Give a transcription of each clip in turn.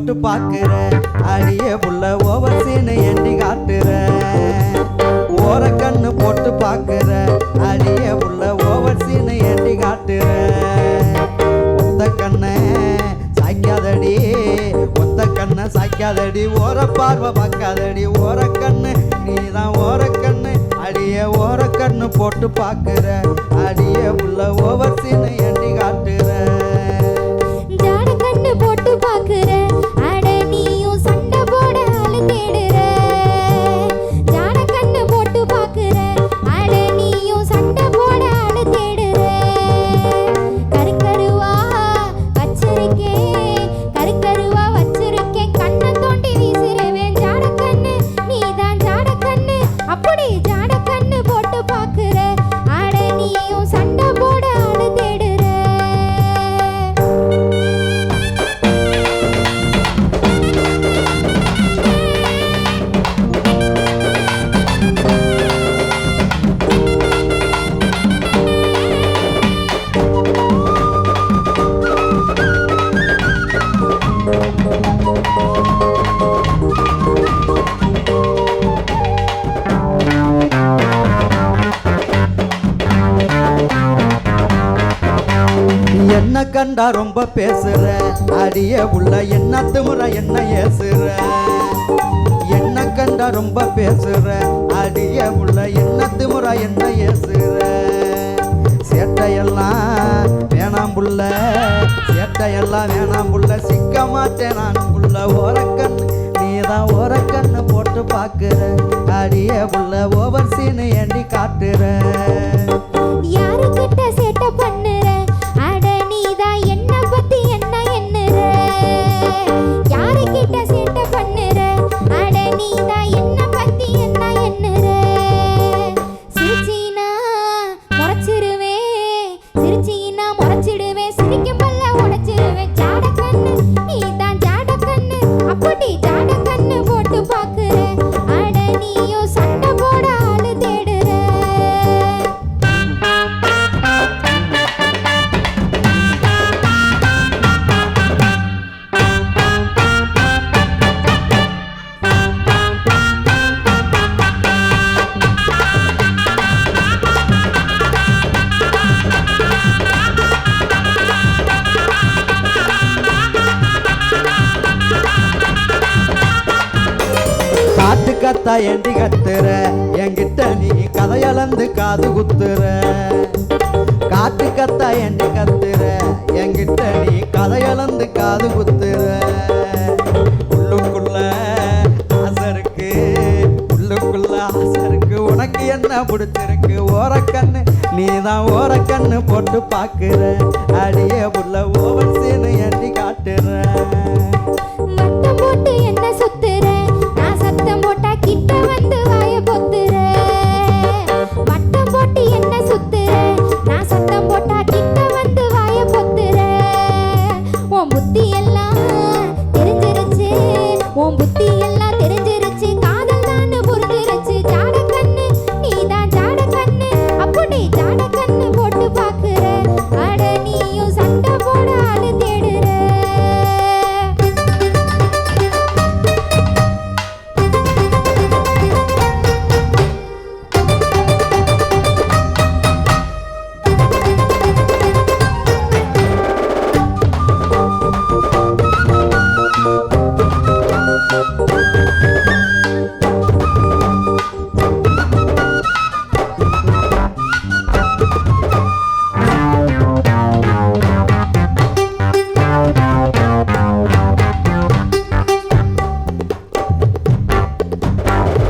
போட்டு பாக்குற அடியே புள்ள ஓவர் சீனு ஏண்டி காட்டுற ஓர கண்ணு போட்டு பாக்குற அடியே புள்ள ஓவர் சீனு ஏண்டி காட்டுற ஒத்த கண்ணை சாய்க்காதடி ஒத்த கண்ணை சாய்க்காதடி ஓர பார்வை பார்க்காதடி ஓர கண்ணு நீதான் ஓர கண்ணு அடியே ஓர கண்ணு போட்டு பாக்குற அடியே புள்ள ஓவர் சீனு ஏண்டி காட்டுற ஜாட கண்ணு போட்டு பாக்குற அட நீயும் சண்டை போட ஆளு தேடுற ஜாட கண்ணு போட்டு பாக்குற அட நீயும் சண்டை போட ஆளு தேடுற கருக்கருவா வச்சிருக்கேன் கண்ணை தோண்டி வீசிருவேன் ஜாட கண்ணு நீதான் ஜாட கண்ணு அப்படி ஜாட கண்ணு போட்டு பாக்குற அட நீயும் சண்டை போட ஆளு தேடுற என்ன கண்டா ரொம்ப பேசுற அடியே உள்ள என்ன திமுறை என்ன ஏசுற என்ன கண்டா ரொம்ப பேசுற அடியே உள்ள என்ன திமுறை என்ன ஏசுற சேட்டையெல்லாம் வேணாம் புள்ள சேட்டையெல்லாம் வேணாம் புள்ள சிக்க மாட்டேன் நான் புள்ள ஓரக்கண்ணு நீதான் ஓரக்கண்ணு போட்டு பாக்குற அடியே புள்ள ஓவர் சீனு ஏண்டி காட்டுற யாருக்கிட்ட சேட்டை பண்ணுற அட நீதான் என்ன பத்தி என்ன எண்ணுற யாருக்கிட்ட சேட்டை பண்ணுற அட நீதான் என்ன பத்தி என்ன எண்ணுற சிரிச்சீனா முறைச்சிடுவேன் சிரிக்கும் பல்ல உடைச்சிடுவேன் ஜாட கண்ணு நீதான் ஜாட கண்ணு அப்படி ஜாட கண்ணு போட்டு பாக்குற அட நீயும் சண்டை போட ஆளு தேடுற காட்டு கத்தா ஏண்டி கத்துற என்கிட்ட நீ கதையளந்து காது குத்துற காட்டு கத்தா ஏண்டி கத்துற என்கிட்ட நீ கதையளந்து காது குத்துற உள்ளுக்குள்ள ஆசை இருக்கு உள்ளுக்குள்ள ஆசை இருக்கு உனக்கு என்ன பிடிச்சிருக்கு ஓரக்கண்ணு நீதான் ஓரக்கண்ணு போட்டு பாக்குற அடியே புள்ள ஓவர் சீனு ஏண்டி காட்டுற மட்டம் போட்டு என்ன சுத்துற நான் சத்தம் போட்டா கிட்ட வந்து வாய பொத்துற மட்டம் போட்டு என்ன சுத்துற நான் சத்தம் போட்டா கிட்ட வந்து வாய பொத்துற உன் புத்தி எல்லாம் தெரிஞ்சிருச்சு காதல் தான் புரிஞ்சிருச்சு ஜாட கண்ணு நீதான் ஜாட கண்ணு அப்படி ஜாட கண்ணு போட்டு பாக்குற அட நீயும் சண்டை போட ஆளு தேடுற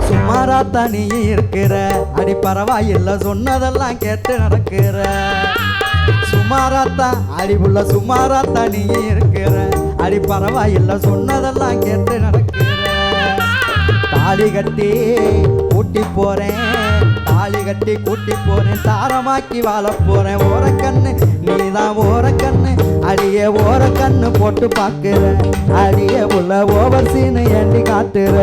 சுமாராத்தா நீ இருக்கிற அடி பரவாயில்ல சொன்னதெல்லாம் கேட்டு நடக்கிற சுமாராத்தா அடி புள்ள சுமாராத்தா நீ இருக்கிற அடி பரவாயில்ல சொன்னதெல்லாம் கேட்டு நடக்கிற தாலி கட்டி கூட்டி போறேன் தாரமாக்கி வாழ போறேன் ஓரக்கண்ணு நீதான் ஓரக்கண்ணு அடியே ஓரக்கண்ணு போட்டு பாக்குற அடியே புள்ள ஓவர் சீனு ஏண்டி காட்டுற